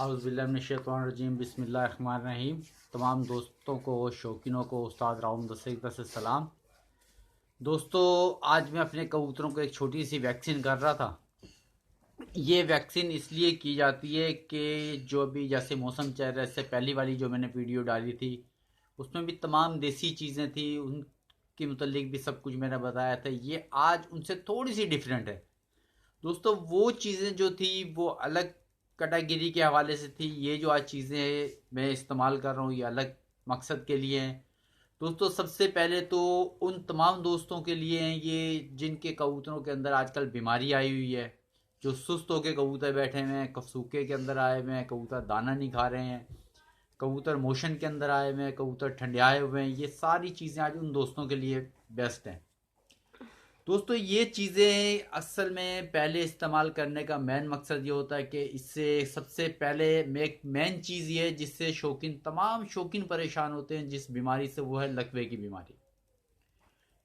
आउज़ुबिल्लाहिमिनश्शैतानिर्रजीम बिस्मिल्लाहिर्रहमानिर्रहीम। तमाम दोस्तों को, शौकीनों को उस्ताद राउंड दस्ते से सलाम। दोस्तों, आज मैं अपने कबूतरों को एक छोटी सी वैक्सीन कर रहा था। ये वैक्सीन इसलिए की जाती है कि जो भी जैसे मौसम चल रहा है, इससे पहली वाली जो मैंने वीडियो डाली थी उसमें भी तमाम देसी चीज़ें थी, उनके मुतालिक भी सब कुछ मैंने बताया था। ये आज उनसे थोड़ी सी डिफरेंट है। दोस्तों, वो चीज़ें जो थी वो अलग कैटेगरी के हवाले से थी। ये जो आज चीज़ें मैं इस्तेमाल कर रहा हूँ ये अलग मकसद के लिए हैं। दोस्तों, सबसे पहले तो उन तमाम दोस्तों के लिए हैं ये जिनके कबूतरों के अंदर आजकल बीमारी आई हुई है, जो सुस्त होकर कबूतर बैठे हुए हैं, कफसूखे के अंदर आए हुए हैं, कबूतर दाना नहीं खा रहे हैं, कबूतर मोशन के अंदर आए हुए हैं, कबूतर ठंडियाए हुए हैं। ये सारी चीज़ें आज उन दोस्तों के लिए बेस्ट हैं। दोस्तों, ये चीज़ें असल में पहले इस्तेमाल करने का मेन मकसद ये होता है कि इससे सबसे पहले मेन चीज़ ये है जिससे तमाम शौकीन परेशान होते हैं जिस बीमारी से, वो है लकवे की बीमारी।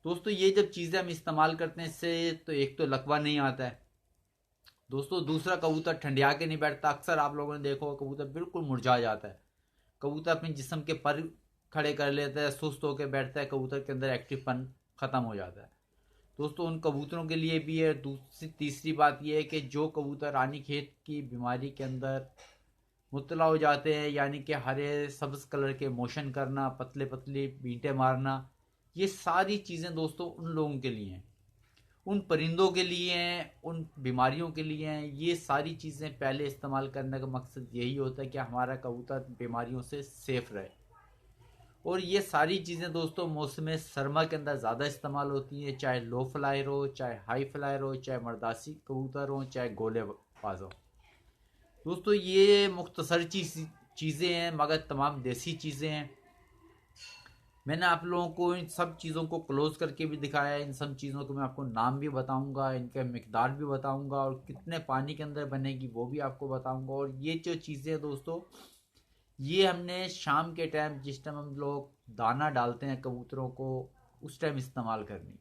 दोस्तों, ये जब चीज़ें हम इस्तेमाल करते हैं इससे तो एक तो लकवा नहीं आता है दोस्तों, दूसरा कबूतर ठंडिया के नहीं बैठता। अक्सर आप लोगों ने देखा होगा कबूतर बिल्कुल मुरझा जाता है, कबूतर अपने जिस्म के पर खड़े कर लेता है, सुस्त होकर बैठता है, कबूतर के अंदर एक्टिवपन ख़त्म हो जाता है। दोस्तों, उन कबूतरों के लिए भी है। दूसरी तीसरी बात यह है कि जो कबूतर रानीखेत की बीमारी के अंदर मुब्तला हो जाते हैं, यानी कि हरे सब्ज़ कलर के मोशन करना, पतले पतले बींटे मारना, ये सारी चीज़ें दोस्तों उन लोगों के लिए हैं, उन परिंदों के लिए हैं, उन बीमारियों के लिए हैं। ये सारी चीज़ें पहले इस्तेमाल करने का मकसद यही होता है कि हमारा कबूतर बीमारियों से सेफ रहे। और ये सारी चीज़ें दोस्तों मौसम सरमा के अंदर ज़्यादा इस्तेमाल होती हैं, चाहे लो फ्लायर हो, चाहे हाई फ्लायर हो, चाहे मर्दासी कबूतर हो, चाहे गोले बाज हो। दोस्तों, ये मुख्तसर चीज़ें हैं मगर तमाम देसी चीज़ें हैं। मैंने आप लोगों को इन सब चीज़ों को क्लोज करके भी दिखाया है। इन सब चीज़ों को मैं आपको नाम भी बताऊंगा, इनका मिकदार भी बताऊंगा, और कितने पानी के अंदर बनेगी वो भी आपको बताऊंगा। और ये जो चीज़ें दोस्तों, ये हमने शाम के टाइम, जिस टाइम हम लोग दाना डालते हैं कबूतरों को, उस टाइम इस्तेमाल करनी।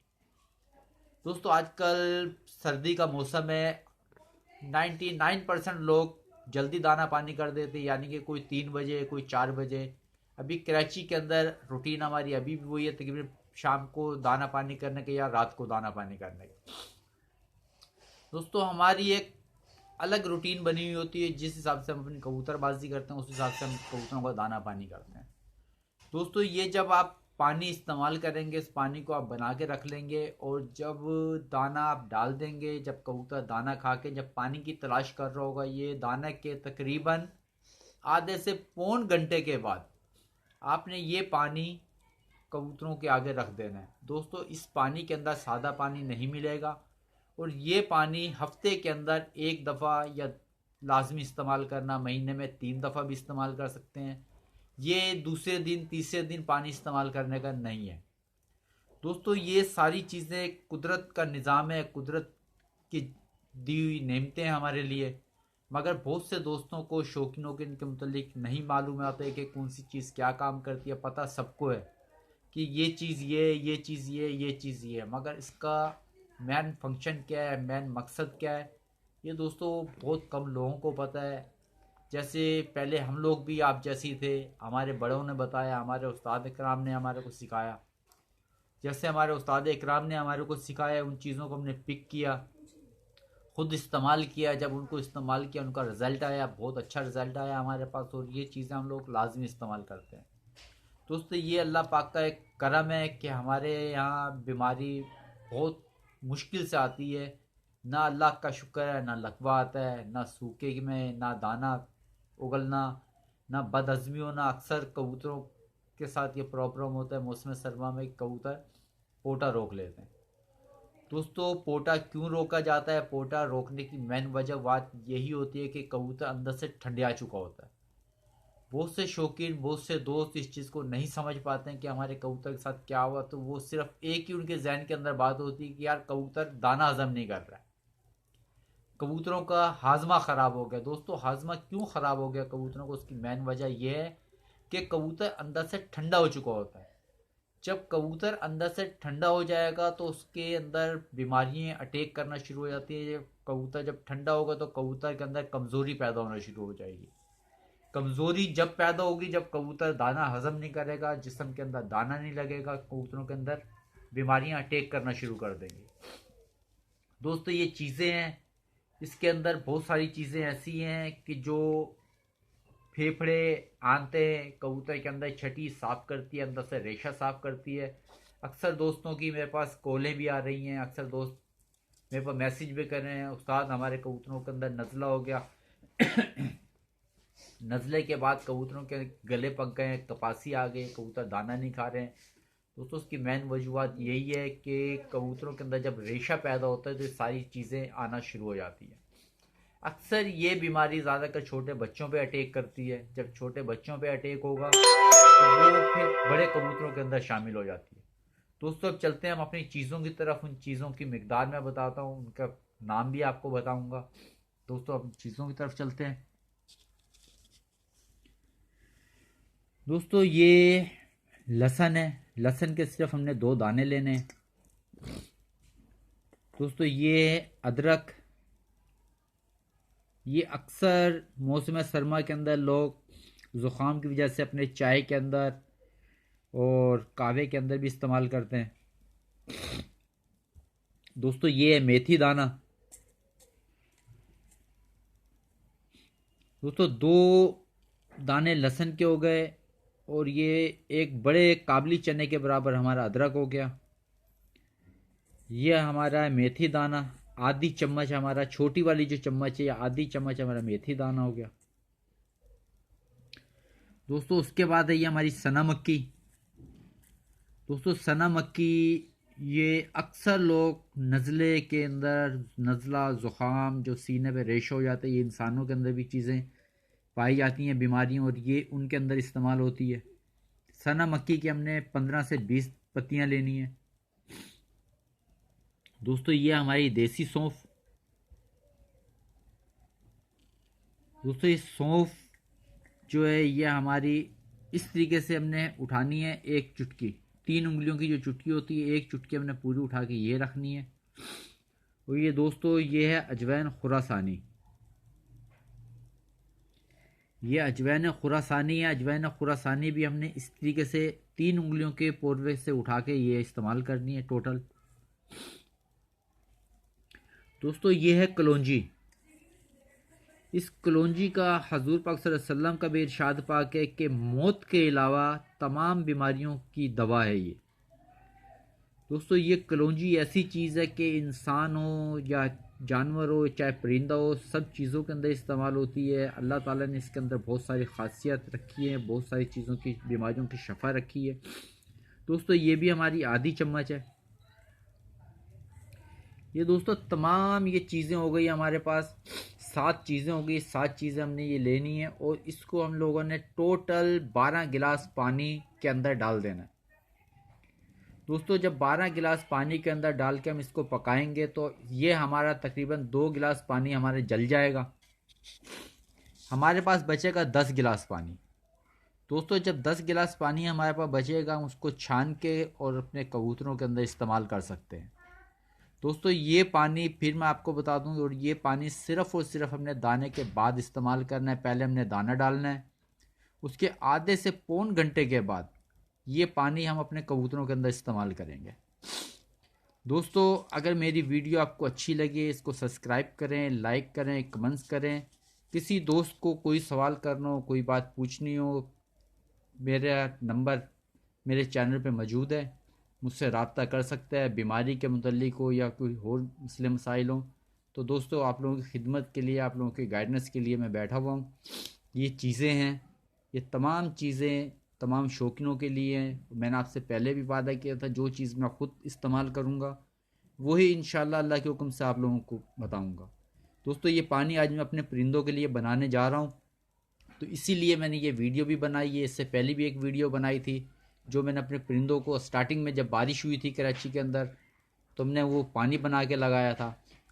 दोस्तों, आजकल सर्दी का मौसम है, 99% लोग जल्दी दाना पानी कर देते हैं, यानी कि कोई 3 बजे, कोई 4 बजे। अभी कराची के अंदर रूटीन हमारी अभी भी वही है, तकरीबन शाम को दाना पानी करने के या रात को दाना पानी करने के। दोस्तों, हमारी एक अलग रूटीन बनी हुई होती है, जिस हिसाब से हम अपनी कबूतरबाजी करते हैं उस हिसाब से हम कबूतरों का दाना पानी करते हैं। दोस्तों, ये जब आप पानी इस्तेमाल करेंगे, इस पानी को आप बना के रख लेंगे, और जब दाना आप डाल देंगे, जब कबूतर दाना खा के जब पानी की तलाश कर रहा होगा, ये दाना के तकरीबन आधे से पौन घंटे के बाद आपने ये पानी कबूतरों के आगे रख देना है। दोस्तों, इस पानी के अंदर सादा पानी नहीं मिलेगा, और ये पानी हफ्ते के अंदर एक दफ़ा या लाजमी इस्तेमाल करना, महीने में 3 दफ़ा भी इस्तेमाल कर सकते हैं। ये दूसरे दिन तीसरे दिन पानी इस्तेमाल करने का नहीं है। दोस्तों, ये सारी चीज़ें कुदरत का निज़ाम है, कुदरत की दी हुई नेमतें हैं हमारे लिए। मगर बहुत से दोस्तों को, शौकीनों के, इनके मुतलिक नहीं मालूम आता है कि कौन सी चीज़ क्या काम करती है। पता सबको है कि ये चीज़ ये चीज़ ये चीज़ ये है, मगर इसका मेन फंक्शन क्या है, मेन मकसद क्या है, ये दोस्तों बहुत कम लोगों को पता है। जैसे पहले हम लोग भी आप जैसे ही थे, हमारे बड़ों ने बताया, हमारे उस्ताद इकराम ने हमारे को सिखाया। जैसे हमारे उस्ताद इकराम ने हमारे को सिखाया, उन चीज़ों को हमने पिक किया, खुद इस्तेमाल किया। जब उनको इस्तेमाल किया, उनका रिज़ल्ट आया, बहुत अच्छा रिज़ल्ट आया हमारे पास, और ये चीज़ें हम लोग लाजमी इस्तेमाल करते हैं। दोस्तों, ये अल्लाह पाक का एक करम है कि हमारे यहाँ बीमारी बहुत मुश्किल से आती है। ना अल्लाह का शुक्र है, ना लकवा आता है, ना सूखे में, ना दाना उगलना, ना बदहज़मी होना। अक्सर कबूतरों के साथ ये प्रॉब्लम होता है, मौसम सरमा में कबूतर पोटा रोक लेते हैं। दोस्तों, पोटा क्यों रोका जाता है? पोटा रोकने की मेन वजह बात यही होती है कि कबूतर अंदर से ठंडा चुका होता है। बहुत से शौकीन, बहुत से दोस्त इस चीज़ को नहीं समझ पाते हैं कि हमारे कबूतर के साथ क्या हुआ। तो वो सिर्फ एक ही उनके जहन के अंदर बात होती है कि यार कबूतर दाना हजम नहीं कर रहा है, कबूतरों का हाजमा ख़राब हो गया। दोस्तों, हाजमा क्यों ख़राब हो गया कबूतरों को? उसकी मेन वजह यह है कि कबूतर अंदर से ठंडा हो चुका होता है। जब कबूतर अंदर से ठंडा हो जाएगा तो उसके अंदर बीमारियां अटैक करना शुरू हो जाती है। जब कबूतर जब ठंडा होगा तो कबूतर के अंदर कमज़ोरी पैदा होना शुरू हो जाएगी। कमज़ोरी जब पैदा होगी जब कबूतर दाना हजम नहीं करेगा, जिस्म के अंदर दाना नहीं लगेगा, कबूतरों के अंदर बीमारियां अटैक करना शुरू कर देंगी। दोस्तों ये चीज़ें हैं, इसके अंदर बहुत सारी चीज़ें ऐसी हैं कि जो फेफड़े, आंतें कबूतर के अंदर छठी साफ करती है, अंदर से रेशा साफ करती है। अक्सर दोस्तों की मेरे पास कॉलें भी आ रही हैं, अक्सर दोस्त मेरे पास मैसेज भी कर रहे हैं, उस्ताद हमारे कबूतरों के अंदर नज़ला हो गया। नज़ले के बाद कबूतरों के गले पक गए, कपासी आ गई, कबूतर दाना नहीं खा रहे हैं। दोस्तों उसकी मेन वजूहत यही है कि कबूतरों के अंदर जब रेशा पैदा होता है तो ये सारी चीज़ें आना शुरू हो जाती हैं। अक्सर ये बीमारी ज़्यादातर छोटे बच्चों पे अटैक करती है। जब छोटे बच्चों पे अटैक होगा तो वो फिर बड़े कबूतरों के अंदर शामिल हो जाती है। दोस्तों अब चलते हैं हम अपनी चीज़ों की तरफ। उन चीज़ों की मिकदार मैं बताता हूँ, उनका नाम भी आपको बताऊँगा। दोस्तों अब चीज़ों की तरफ चलते हैं। दोस्तों ये लहसुन है, लहसुन के सिर्फ हमने 2 दाने लेने हैं। दोस्तों ये अदरक, ये अक्सर मौसम सरमा के अंदर लोग ज़ुकाम की वजह से अपने चाय के अंदर और कहवे के अंदर भी इस्तेमाल करते हैं। दोस्तों ये है मेथी दाना। दोस्तों 2 दाने लहसुन के हो गए और ये एक बड़े काबली चने के बराबर हमारा अदरक हो गया। ये हमारा है मेथी दाना, आधी चम्मच हमारा, छोटी वाली जो चम्मच है आधी चम्मच हमारा मेथी दाना हो गया। दोस्तों उसके बाद है ये हमारी सना मक्की। दोस्तों सना मक्की ये अक्सर लोग नज़ले के अंदर, नज़ला ज़ुकाम जो सीने पे रेश हो जाता है, ये इंसानों के अंदर भी चीज़ें पाई जाती हैं बीमारियां, और ये उनके अंदर इस्तेमाल होती है। सना मक्की की हमने 15 से 20 पत्तियां लेनी है। दोस्तों ये हमारी देसी सौंफ। दोस्तों ये सौंफ जो है ये हमारी इस तरीके से हमने उठानी है, एक चुटकी, 3 उंगलियों की जो चुटकी होती है, एक चुटकी हमने पूरी उठा के ये रखनी है। और ये दोस्तों ये है अजवैन खुरासानी। ये अजवैन खुरासानी है। अजवैन खुरासानी भी हमने इस तरीके से 3 उंगलियों के पोरवे से उठा के ये इस्तेमाल करनी है टोटल। दोस्तों ये है कलौंजी। इस कलौंजी का हजूर पाक सल्लल्लाहु अलैहि वसल्लम का भी इरशाद पाक है कि मौत के अलावा तमाम बीमारियों की दवा है ये। दोस्तों ये कलौंजी ऐसी चीज़ है कि इंसान हो या जानवर हो, चाहे परिंदा हो, सब चीज़ों के अंदर इस्तेमाल होती है। अल्लाह ताला ने इसके अंदर बहुत सारी खासियत रखी है, बहुत सारी चीज़ों की, बीमारियों की शफा रखी है। दोस्तों ये भी हमारी आधी चम्मच है। ये दोस्तों तमाम ये चीज़ें हो गई हमारे पास, 7 चीज़ें हो गई। 7 चीज़ें हमने ये लेनी है और इसको हम लोगों ने टोटल 12 गिलास पानी के अंदर डाल देना है। दोस्तों जब 12 गिलास पानी के अंदर डाल के हम इसको पकाएंगे तो ये हमारा तकरीबन 2 गिलास पानी हमारे जल जाएगा। हमारे पास बचेगा 10 गिलास पानी। दोस्तों जब 10 गिलास पानी हमारे पास बचेगा हम उसको छान के और अपने कबूतरों के अंदर इस्तेमाल कर सकते हैं। दोस्तों ये पानी फिर मैं आपको बता दूं, और ये पानी सिर्फ़ और सिर्फ हमने दाने के बाद इस्तेमाल करना है। पहले हमने दाना डालना है, उसके आधे से पौन घंटे के बाद ये पानी हम अपने कबूतरों के अंदर इस्तेमाल करेंगे। दोस्तों अगर मेरी वीडियो आपको अच्छी लगे इसको सब्सक्राइब करें, लाइक करें, कमेंट्स करें। किसी दोस्त को कोई सवाल करना हो, कोई बात पूछनी हो, मेरा नंबर मेरे चैनल पे मौजूद है, मुझसे रब्ता कर सकता है। बीमारी के मुतल्लिक हो या कोई और मसले मसाइल हो, तो दोस्तों आप लोगों की खिदमत के लिए, आप लोगों की गाइडेंस के लिए मैं बैठा हुआ हूँ। ये चीज़ें हैं, ये तमाम चीज़ें तमाम शौकीनों के लिए हैं। मैंने आपसे पहले भी वादा किया था, जो चीज़ मैं ख़ुद इस्तेमाल करूँगा वही इंशाल्लाह अल्लाह के हुक्म से आप लोगों को बताऊँगा। दोस्तों ये पानी आज मैं अपने परिंदों के लिए बनाने जा रहा हूँ, तो इसीलिए मैंने ये वीडियो भी बनाई है। इससे पहले भी एक वीडियो बनाई थी जो मैंने अपने परिंदों को, स्टार्टिंग में जब बारिश हुई थी कराची के अंदर, तो हमने वो पानी बना के लगाया था।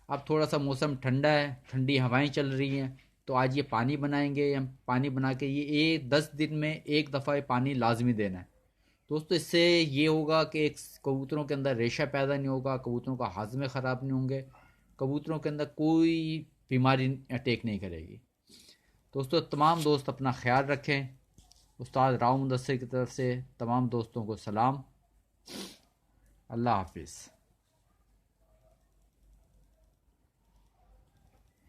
अब थोड़ा सा मौसम ठंडा है, ठंडी हवाएं चल रही हैं, तो आज ये पानी बनाएंगे हम। पानी बना के ये 10 दिन में एक दफ़ा ये पानी लाजमी देना है। दोस्तों इससे ये होगा कि एक कबूतरों के अंदर रेशा पैदा नहीं होगा, कबूतरों का हाजमे ख़राब नहीं होंगे, कबूतरों के अंदर कोई बीमारी अटैक नहीं करेगी। दोस्तों तमाम दोस्त अपना ख्याल रखें। उस्ताद राव मुदस्सिर की तरफ से तमाम दोस्तों को सलाम। अल्लाह हाफिज़।